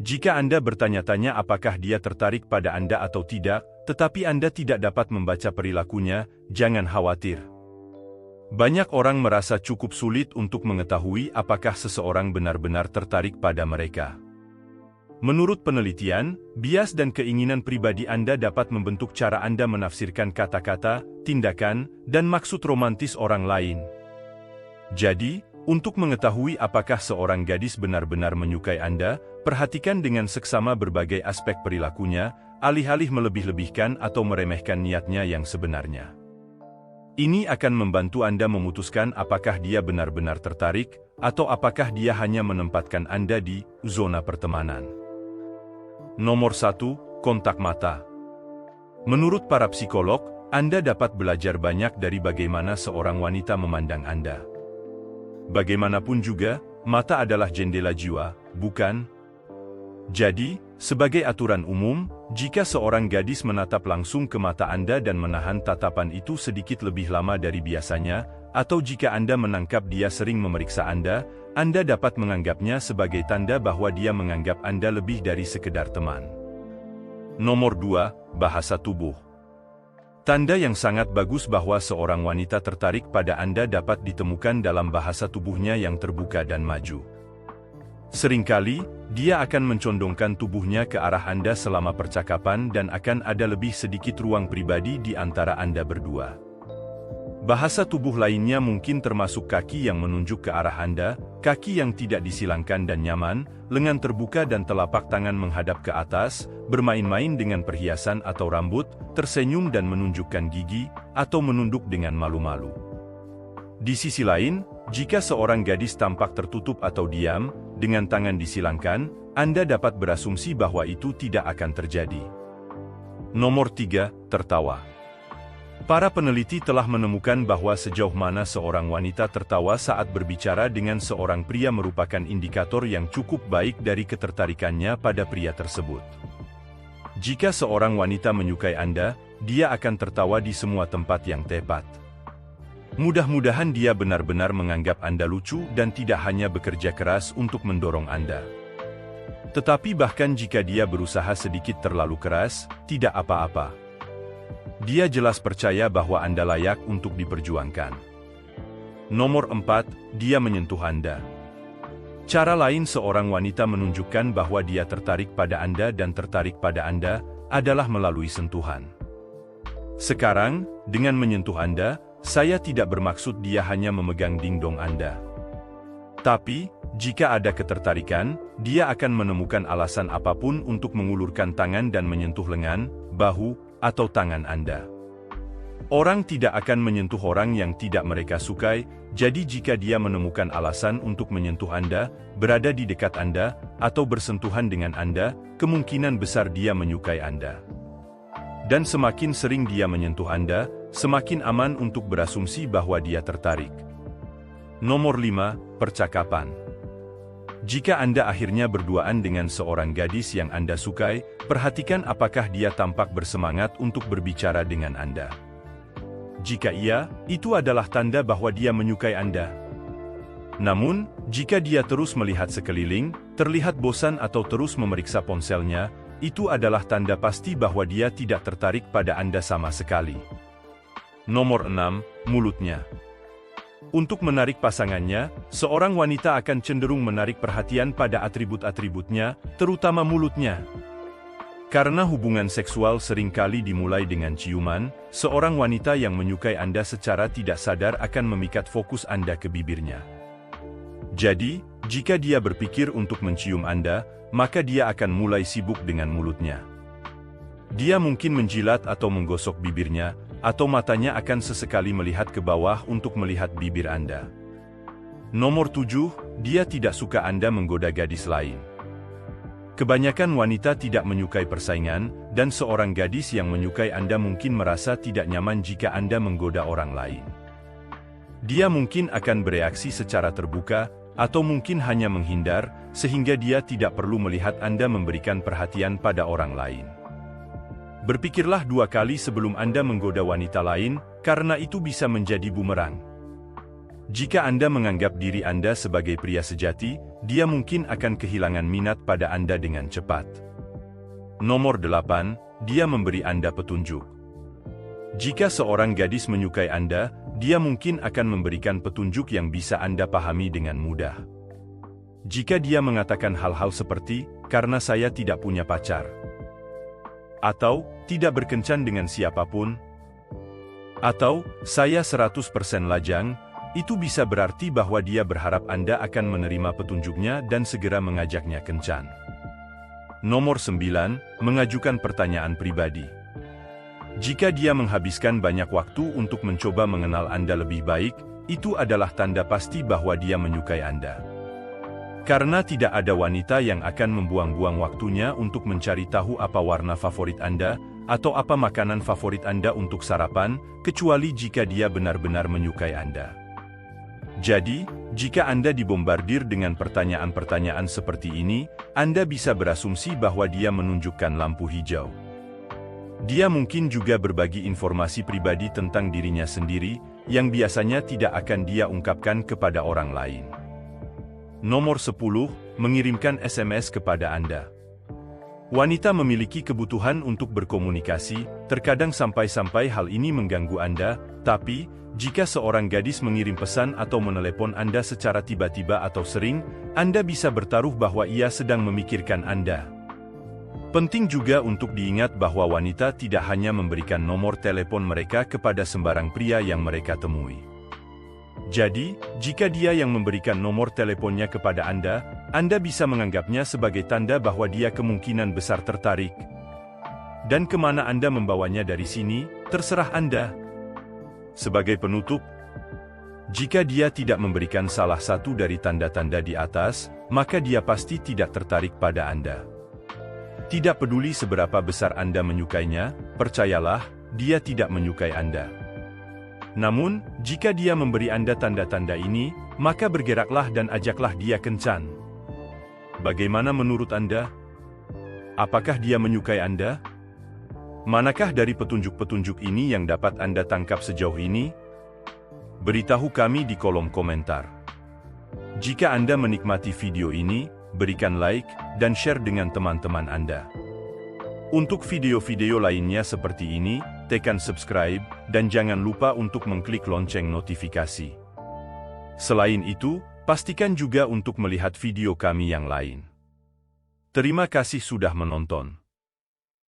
Jika Anda bertanya-tanya apakah dia tertarik pada Anda atau tidak, tetapi Anda tidak dapat membaca perilakunya, jangan khawatir. Banyak orang merasa cukup sulit untuk mengetahui apakah seseorang benar-benar tertarik pada mereka. Menurut penelitian, bias dan keinginan pribadi Anda dapat membentuk cara Anda menafsirkan kata-kata, tindakan, dan maksud romantis orang lain. Jadi, untuk mengetahui apakah seorang gadis benar-benar menyukai Anda, perhatikan dengan seksama berbagai aspek perilakunya, alih-alih melebih-lebihkan atau meremehkan niatnya yang sebenarnya. Ini akan membantu Anda memutuskan apakah dia benar-benar tertarik, atau apakah dia hanya menempatkan Anda di zona pertemanan. Nomor 1, kontak mata. Menurut para psikolog, Anda dapat belajar banyak dari bagaimana seorang wanita memandang Anda. Bagaimanapun juga, mata adalah jendela jiwa, bukan? Jadi, sebagai aturan umum, jika seorang gadis menatap langsung ke mata Anda dan menahan tatapan itu sedikit lebih lama dari biasanya, atau jika Anda menangkap dia sering memeriksa Anda dapat menganggapnya sebagai tanda bahwa dia menganggap Anda lebih dari sekedar teman. Nomor 2, bahasa tubuh. Tanda yang sangat bagus bahwa seorang wanita tertarik pada Anda dapat ditemukan dalam bahasa tubuhnya yang terbuka dan maju. Seringkali, dia akan mencondongkan tubuhnya ke arah Anda selama percakapan dan akan ada lebih sedikit ruang pribadi di antara Anda berdua. Bahasa tubuh lainnya mungkin termasuk kaki yang menunjuk ke arah Anda, kaki yang tidak disilangkan dan nyaman, lengan terbuka dan telapak tangan menghadap ke atas, bermain-main dengan perhiasan atau rambut, tersenyum dan menunjukkan gigi, atau menunduk dengan malu-malu. Di sisi lain, jika seorang gadis tampak tertutup atau diam, dengan tangan disilangkan, Anda dapat berasumsi bahwa itu tidak akan terjadi. Nomor 3, tertawa. Para peneliti telah menemukan bahwa sejauh mana seorang wanita tertawa saat berbicara dengan seorang pria merupakan indikator yang cukup baik dari ketertarikannya pada pria tersebut. Jika seorang wanita menyukai Anda, dia akan tertawa di semua tempat yang tepat. Mudah-mudahan dia benar-benar menganggap Anda lucu dan tidak hanya bekerja keras untuk mendorong Anda. Tetapi bahkan jika dia berusaha sedikit terlalu keras, tidak apa-apa. Dia jelas percaya bahwa Anda layak untuk diperjuangkan. Nomor 4, dia menyentuh Anda. Cara lain seorang wanita menunjukkan bahwa dia tertarik pada Anda dan tertarik pada Anda adalah melalui sentuhan. Sekarang, dengan menyentuh Anda, saya tidak bermaksud dia hanya memegang dingdong Anda. Tapi, jika ada ketertarikan, dia akan menemukan alasan apapun untuk mengulurkan tangan dan menyentuh lengan, bahu, atau tangan Anda. Orang tidak akan menyentuh orang yang tidak mereka sukai, jadi jika dia menemukan alasan untuk menyentuh Anda, berada di dekat Anda, atau bersentuhan dengan Anda, kemungkinan besar dia menyukai Anda. Dan semakin sering dia menyentuh Anda, semakin aman untuk berasumsi bahwa dia tertarik. Nomor 5, percakapan. Jika Anda akhirnya berduaan dengan seorang gadis yang Anda sukai, perhatikan apakah dia tampak bersemangat untuk berbicara dengan Anda. Jika iya, itu adalah tanda bahwa dia menyukai Anda. Namun, jika dia terus melihat sekeliling, terlihat bosan atau terus memeriksa ponselnya, itu adalah tanda pasti bahwa dia tidak tertarik pada Anda sama sekali. Nomor 6, mulutnya. Untuk menarik pasangannya, seorang wanita akan cenderung menarik perhatian pada atribut-atributnya, terutama mulutnya. Karena hubungan seksual seringkali dimulai dengan ciuman, seorang wanita yang menyukai Anda secara tidak sadar akan memikat fokus Anda ke bibirnya. Jadi, jika dia berpikir untuk mencium Anda, maka dia akan mulai sibuk dengan mulutnya. Dia mungkin menjilat atau menggosok bibirnya, atau matanya akan sesekali melihat ke bawah untuk melihat bibir Anda. Nomor 7, dia tidak suka Anda menggoda gadis lain. Kebanyakan wanita tidak menyukai persaingan, dan seorang gadis yang menyukai Anda mungkin merasa tidak nyaman jika Anda menggoda orang lain. Dia mungkin akan bereaksi secara terbuka, atau mungkin hanya menghindar, sehingga dia tidak perlu melihat Anda memberikan perhatian pada orang lain. Berpikirlah 2 kali sebelum Anda menggoda wanita lain, karena itu bisa menjadi bumerang. Jika Anda menganggap diri Anda sebagai pria sejati, dia mungkin akan kehilangan minat pada Anda dengan cepat. Nomor 8, dia memberi Anda petunjuk. Jika seorang gadis menyukai Anda, dia mungkin akan memberikan petunjuk yang bisa Anda pahami dengan mudah. Jika dia mengatakan hal-hal seperti, "Karena saya tidak punya pacar," atau "tidak berkencan dengan siapapun," atau "saya 100% lajang," itu bisa berarti bahwa dia berharap Anda akan menerima petunjuknya dan segera mengajaknya kencan. Nomor 9, mengajukan pertanyaan pribadi. Jika dia menghabiskan banyak waktu untuk mencoba mengenal Anda lebih baik, itu adalah tanda pasti bahwa dia menyukai Anda. Karena tidak ada wanita yang akan membuang-buang waktunya untuk mencari tahu apa warna favorit Anda, atau apa makanan favorit Anda untuk sarapan, kecuali jika dia benar-benar menyukai Anda. Jadi, jika Anda dibombardir dengan pertanyaan-pertanyaan seperti ini, Anda bisa berasumsi bahwa dia menunjukkan lampu hijau. Dia mungkin juga berbagi informasi pribadi tentang dirinya sendiri, yang biasanya tidak akan dia ungkapkan kepada orang lain. Nomor 10, mengirimkan SMS kepada Anda. Wanita memiliki kebutuhan untuk berkomunikasi, terkadang sampai-sampai hal ini mengganggu Anda, tapi jika seorang gadis mengirim pesan atau menelepon Anda secara tiba-tiba atau sering, Anda bisa bertaruh bahwa ia sedang memikirkan Anda. Penting juga untuk diingat bahwa wanita tidak hanya memberikan nomor telepon mereka kepada sembarang pria yang mereka temui. Jadi, jika dia yang memberikan nomor teleponnya kepada Anda bisa menganggapnya sebagai tanda bahwa dia kemungkinan besar tertarik. Dan kemana Anda membawanya dari sini, terserah Anda. Sebagai penutup, jika dia tidak memberikan salah satu dari tanda-tanda di atas, maka dia pasti tidak tertarik pada Anda. Tidak peduli seberapa besar Anda menyukainya, percayalah, dia tidak menyukai Anda. Namun, jika dia memberi Anda tanda-tanda ini, maka bergeraklah dan ajaklah dia kencan. Bagaimana menurut Anda? Apakah dia menyukai Anda? Manakah dari petunjuk-petunjuk ini yang dapat Anda tangkap sejauh ini? Beritahu kami di kolom komentar. Jika Anda menikmati video ini, berikan like dan share dengan teman-teman Anda. Untuk video-video lainnya seperti ini, tekan subscribe dan jangan lupa untuk mengklik lonceng notifikasi. Selain itu, pastikan juga untuk melihat video kami yang lain. Terima kasih sudah menonton.